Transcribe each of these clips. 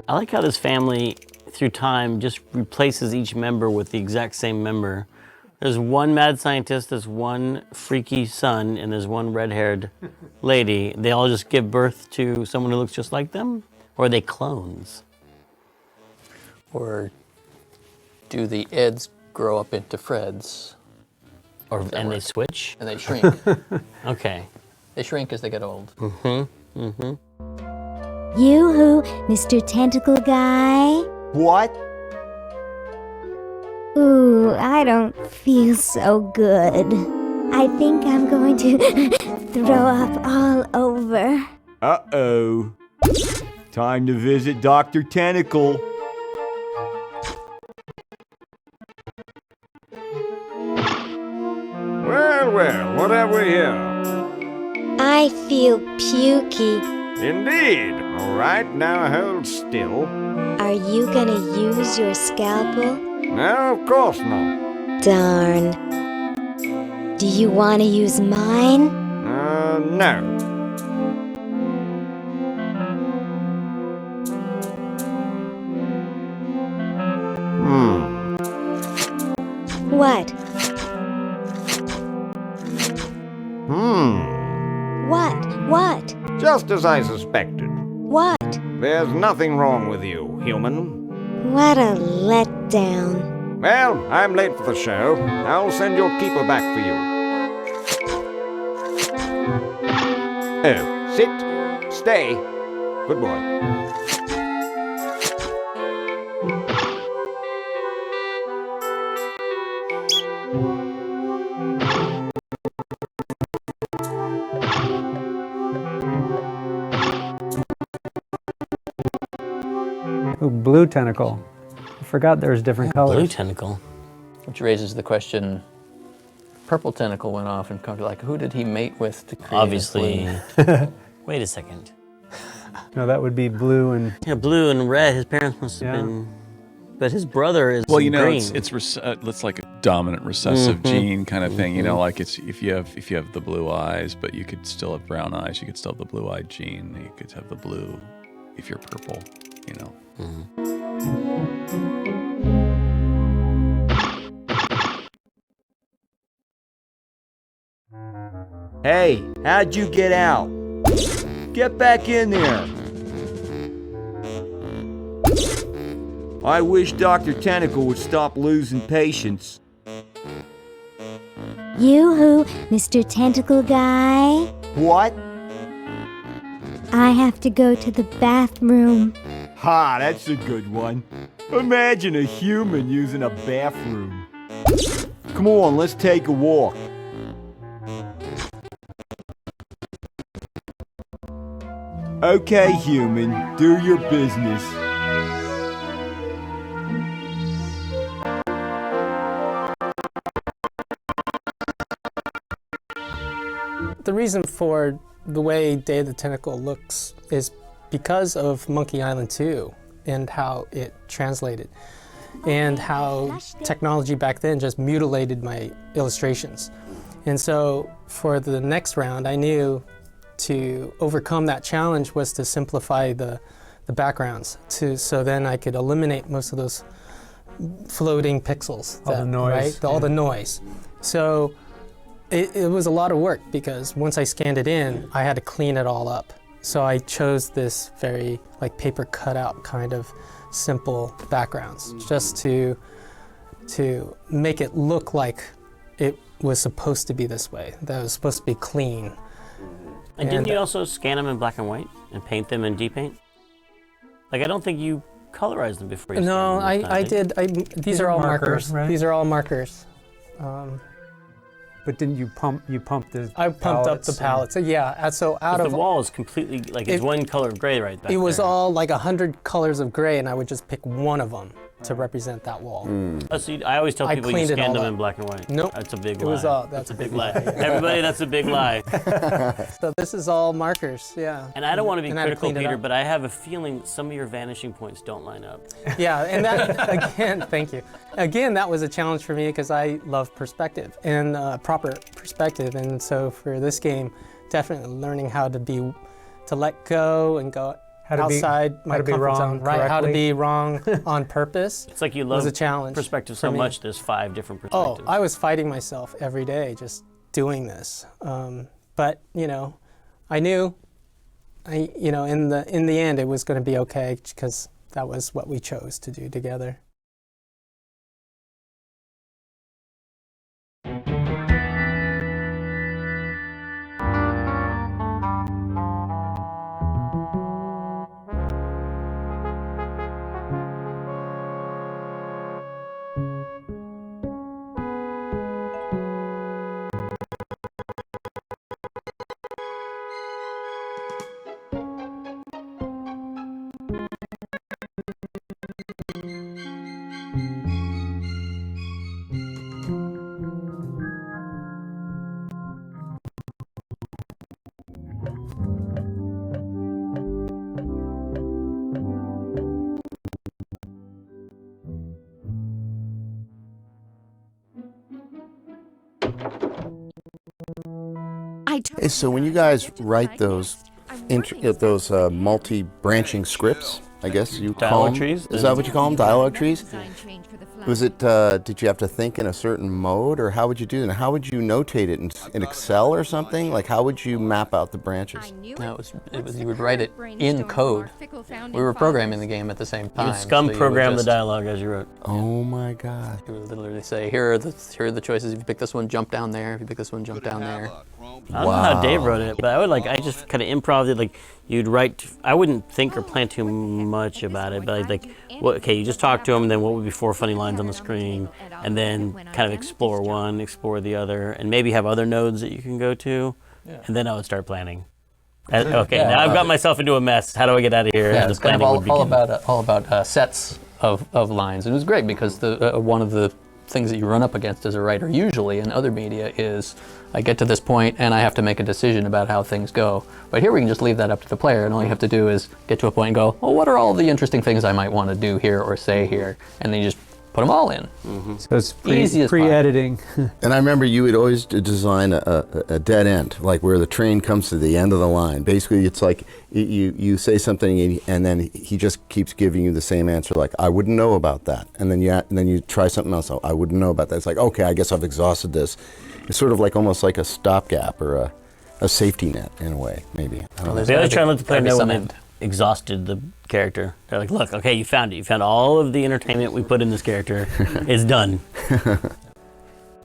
I like how this family, through time, just replaces each member with the exact same member. There's one mad scientist, there's one freaky son, and there's one red-haired lady. They all just give birth to someone who looks just like them? Or are they clones? Or do the Eds grow up into Freds? And they switch? And they shrink. Okay. They shrink as they get old. Yoo-hoo, Mr. Tentacle Guy. What? Ooh, I don't feel so good. I think I'm going to throw up all over. Uh-oh. Time to visit Dr. Tentacle. Well, well, what have we here? I feel pukey. Indeed. All right, now hold still. Are you gonna use your scalpel? No, of course not. Darn. Do you want to use mine? No. What? What? Just as I suspected. What? There's nothing wrong with you, human. What a letdown. Well, I'm late for the show. I'll send your keeper back for you. Oh, sit. Stay. Good boy. Ooh, blue tentacle. I forgot there's different colors. Blue tentacle. Which raises the question, purple tentacle went off and kind of like, who did he mate with to create Obviously. Wait a second. No, that would be blue and... Yeah, blue and red. His parents must have been... But his brother is well, you know, green. it's like a dominant recessive gene kind of thing. You know, like it's if you have the blue eyes, but you could still have brown eyes. You could still have the blue-eyed gene. You could have the blue if you're purple. You know. Hey, how'd you get out? Get back in there. I wish Dr. Tentacle would stop losing patience. Yoo-hoo, Mr. Tentacle Guy. What? I have to go to the bathroom. Ha, that's a good one. Imagine a human using a bathroom. Come on, let's take a walk. Okay, human, do your business. The reason for the way Day of the Tentacle looks is because of Monkey Island 2 and how it translated and how technology back then just mutilated my illustrations. And so for the next round, I knew to overcome that challenge was to simplify the backgrounds so then I could eliminate most of those floating pixels. All the noise. Right? All the noise. So it was a lot of work because once I scanned it in, I had to clean it all up. So I chose this very like paper cutout kind of simple backgrounds just to make it look like it was supposed to be this way, that it was supposed to be clean. And didn't you also scan them in black and white and paint them in D-Paint? Like, I don't think you colorized them before you No, scanned them. I did. These are all markers. Right? These are all markers. But didn't you pump the I pumped up the palettes. Yeah, so out of the wall is completely, like, it's one color of gray right back it was there. all like 100 colors of gray, and I would just pick one of them to represent that wall. Oh, so I always tell I people you cleaned it scanned all them up. in black and white. Nope. That's a big It lie. was that's a big lie. Everybody, that's a big lie. So this is all markers, yeah. And I don't want to be And I had to critical, clean it Peter, up. but I have a feeling some of your vanishing points don't line up. Yeah, and that, again, thank you. Again, that was a challenge for me because I love perspective and proper perspective. And so for this game, definitely learning how to let go and go outside my how to be comfort wrong zone. Right, how to correctly. be wrong on purpose. It's like you was love a challenge perspective for so me. much. There's 5 different Oh, perspectives. I was fighting myself every day just doing this. But you know, I knew, in the end, it was going to be okay because that was what we chose to do together. So when you guys write those multi-branching scripts, I guess you call Dialogue them, trees? is that what you call them, dialogue trees? Was it, did you have to think in a certain mode, or how would you do it? And how would you notate it in Excel or something? Like, how would you map out the branches? No, it was you would write it in code. We were programming the game at the same time. You would scum so you program would the just- dialogue as you wrote. Oh my God. You would literally say, here are the choices. If you pick this one, jump down there. If you pick this one, jump down there. I don't know how Dave wrote it, but I just kind of improv it. Like, you'd write, I wouldn't think or plan too much about it, but okay, you just talk to him, and then what would be 4 funny lines on the screen, and then kind of explore one, explore the other, and maybe have other nodes that you can go to, and then I would start planning. Okay, now I've got myself into a mess. How do I get out of here? Yeah, And it's the kind of planning would begin. all about sets of lines. And it was great because one of the things that you run up against as a writer usually in other media is I get to this point and I have to make a decision about how things go. But here we can just leave that up to the player, and all you have to do is get to a point and go, well, what are all the interesting things I might want to do here or say here? And then you just put them all in. So it's Easy as pie. pre-editing. And I remember you would always design a dead end, like where the train comes to the end of the line. Basically, it's like you say something and then he just keeps giving you the same answer, like, I wouldn't know about that. And then you try something else, I wouldn't know about that. It's like, okay, I guess I've exhausted this. It's sort of like almost like a stopgap or a safety net in a way, maybe. I don't know. They always try and let the player Gotta be know some when end. they've exhausted the character. They're like, look, okay, you found it. You found all of the entertainment we put in this character. It's done.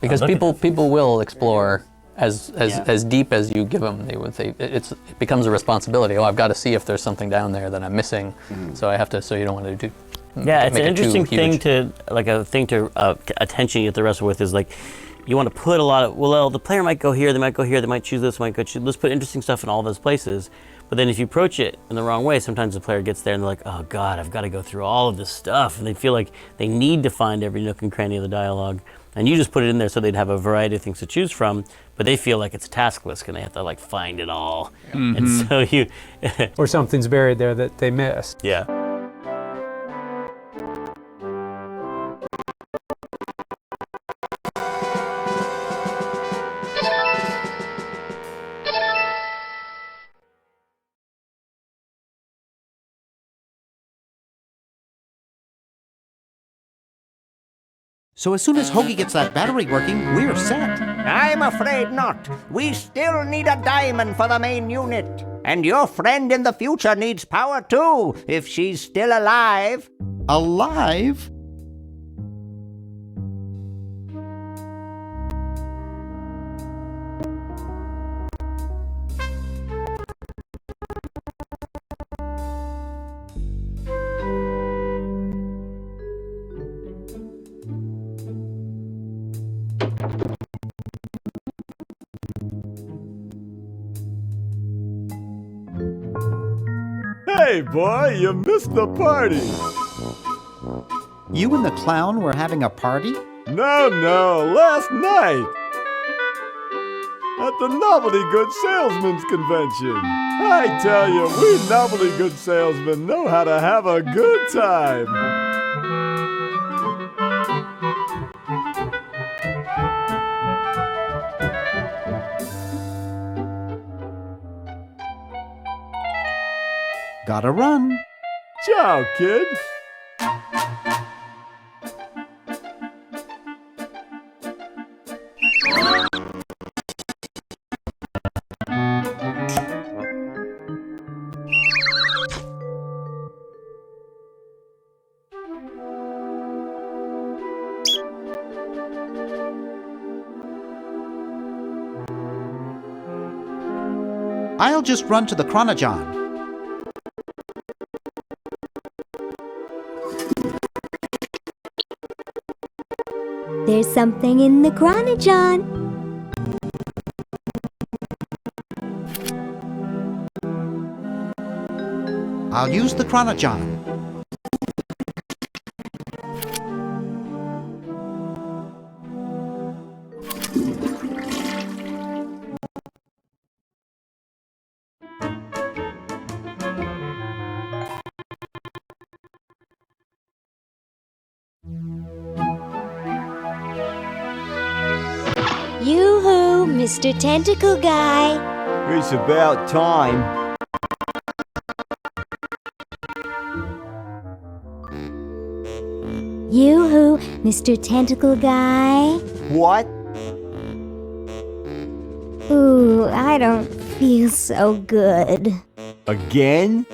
Because people will explore as Yeah. deep as you give them. It becomes a responsibility. Oh, I've got to see if there's something down there that I'm missing. So I have to. So you don't want to do. Yeah, it's make an it too interesting thing huge. to attention you have to wrestle with is like, you want to put a lot of, well, the player might go here, they might go here, they might choose this, might go choose, let's put interesting stuff in all those places. But then if you approach it in the wrong way, sometimes the player gets there and they're like, oh God, I've got to go through all of this stuff. And they feel like they need to find every nook and cranny of the dialogue. And you just put it in there so they'd have a variety of things to choose from, but they feel like it's a task list and they have to like find it all. And so you, Or something's buried there that they missed. yeah. So as soon as Hoagie gets that battery working, we're set. I'm afraid not. We still need a diamond for the main unit. And your friend in the future needs power too, if she's still alive. Alive? Hey, boy, you missed the party. You and the clown were having a party? No, last night. At the Novelty Good Salesmen's Convention. I tell you, we Novelty Good Salesmen know how to have a good time. Gotta run. Ciao, kid. I'll just run to the Chronojon. There's something in the Chronojon. I'll use the Chronojon. Yoo-hoo, Mr. Tentacle Guy. It's about time. Yoo-hoo, Mr. Tentacle Guy. What? Ooh, I don't feel so good. Again?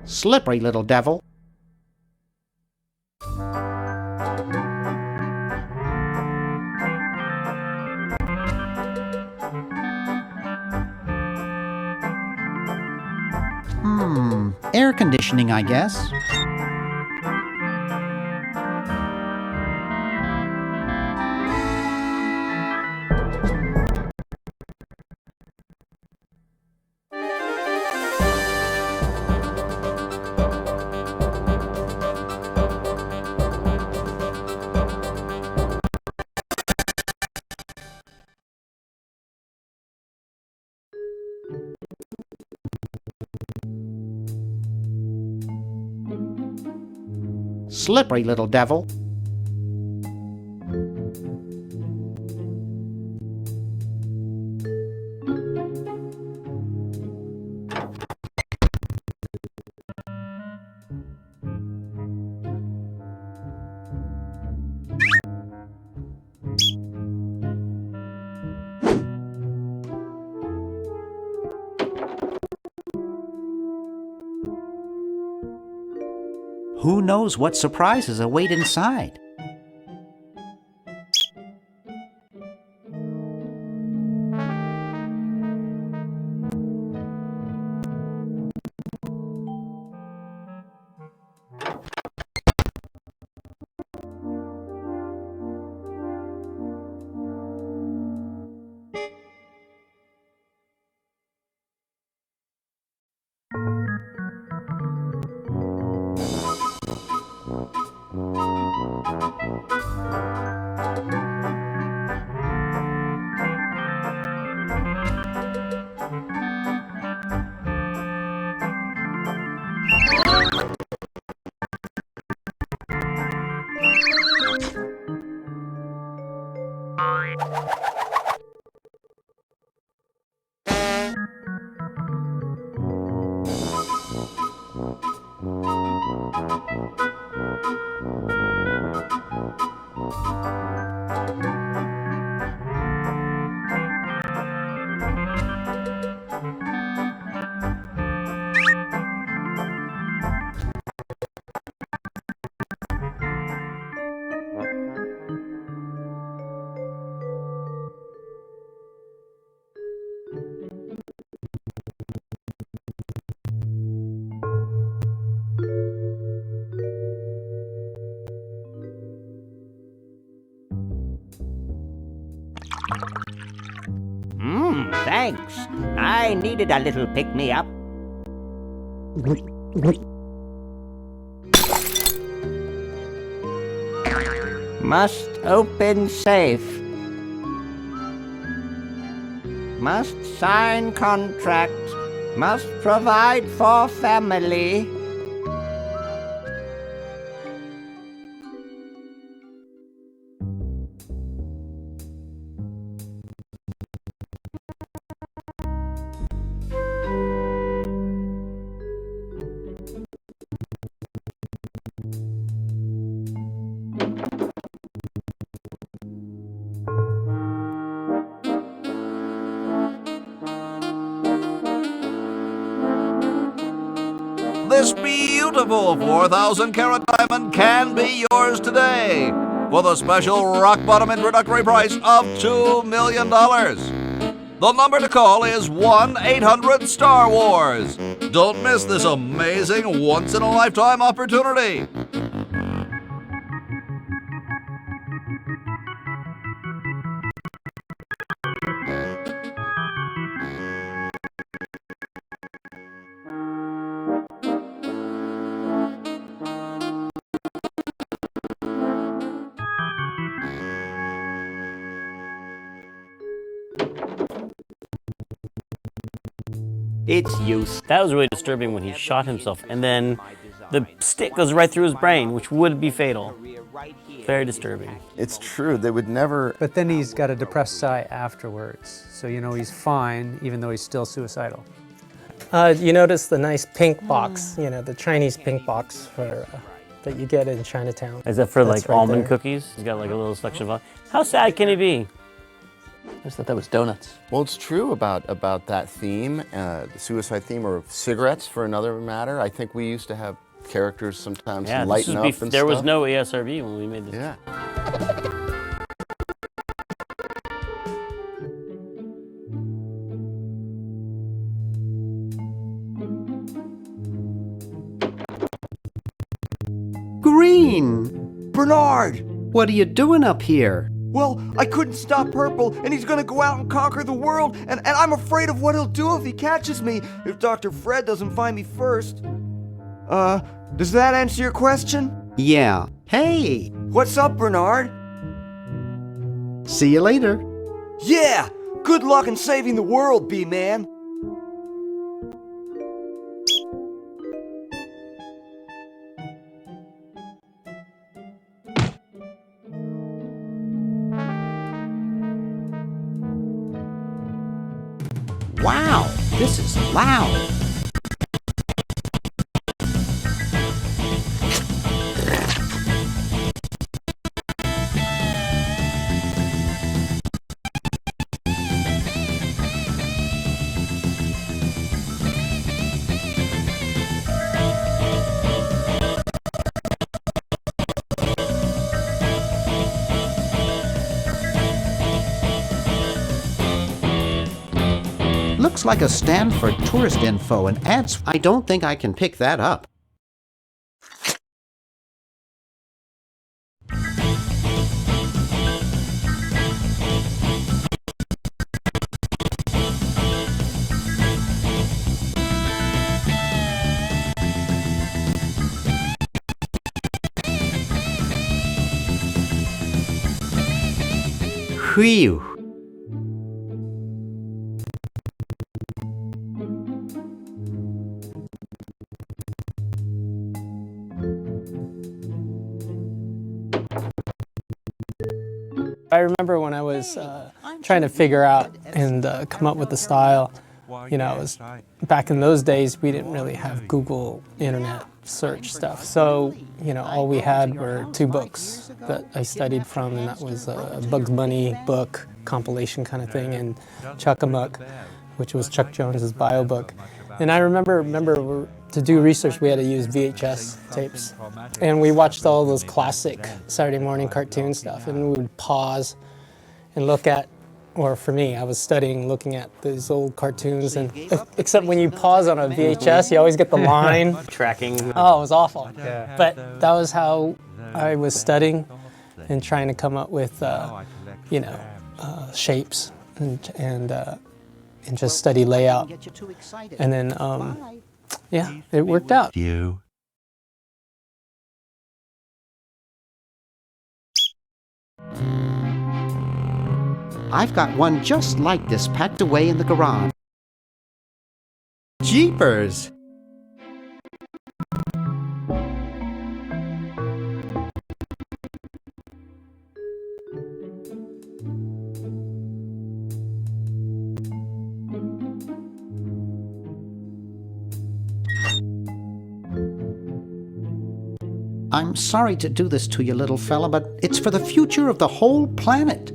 Slippery little devil. Air conditioning, I guess. Slippery little devil. Who knows what surprises await inside? Thanks. I needed a little pick-me-up. Must open safe. Must sign contract. Must provide for family. This beautiful 4,000-carat diamond can be yours today for the special rock-bottom introductory price of $2 million. The number to call is 1-800-STAR-WARS. Don't miss this amazing once-in-a-lifetime opportunity. It's use. That was really disturbing when he shot himself, and then the stick goes right through his brain, which would be fatal. Very disturbing. It's true. They would never. But then he's got a depressed sigh afterwards. So you know he's fine, even though he's still suicidal. You notice the nice pink box, the Chinese pink box for that you get in Chinatown. Is that for That's like right almond there. cookies? He's got like a little selection of. How sad can he be? I just thought that was donuts. Well, it's true about that theme, the suicide theme, or cigarettes for another matter. I think we used to have characters sometimes lighten up and stuff. There was no ESRB when we made this. Yeah. Green! Bernard! What are you doing up here? Well, I couldn't stop Purple, and he's gonna go out and conquer the world, and I'm afraid of what he'll do if he catches me, if Dr. Fred doesn't find me first. Does that answer your question? Yeah. Hey! What's up, Bernard? See you later. Yeah! Good luck in saving the world, B-Man! Wow, this is loud. Looks like a stand for tourist info and ads. I don't think I can pick that up. Whew. I remember when I was trying to figure out and come up with the style, it was back in those days we didn't really have Google internet search stuff. So, all we had were two books that I studied from, and that was a Bugs Bunny book, compilation kind of thing, and Chuck-a-Muck, which was Chuck Jones's bio book. And I remember to do research we had to use VHS tapes. And we watched all those classic Saturday morning cartoon stuff, and we would pause and look at, or for me, I was studying looking at these old cartoons, and except when you pause on a VHS, you always get the line. Tracking. Oh, it was awful. Yeah. But that was how I was studying and trying to come up with, shapes and and just study layout. And then, yeah, it worked out. You. I've got one just like this packed away in the garage. Jeepers! I'm sorry to do this to you, little fella, but it's for the future of the whole planet.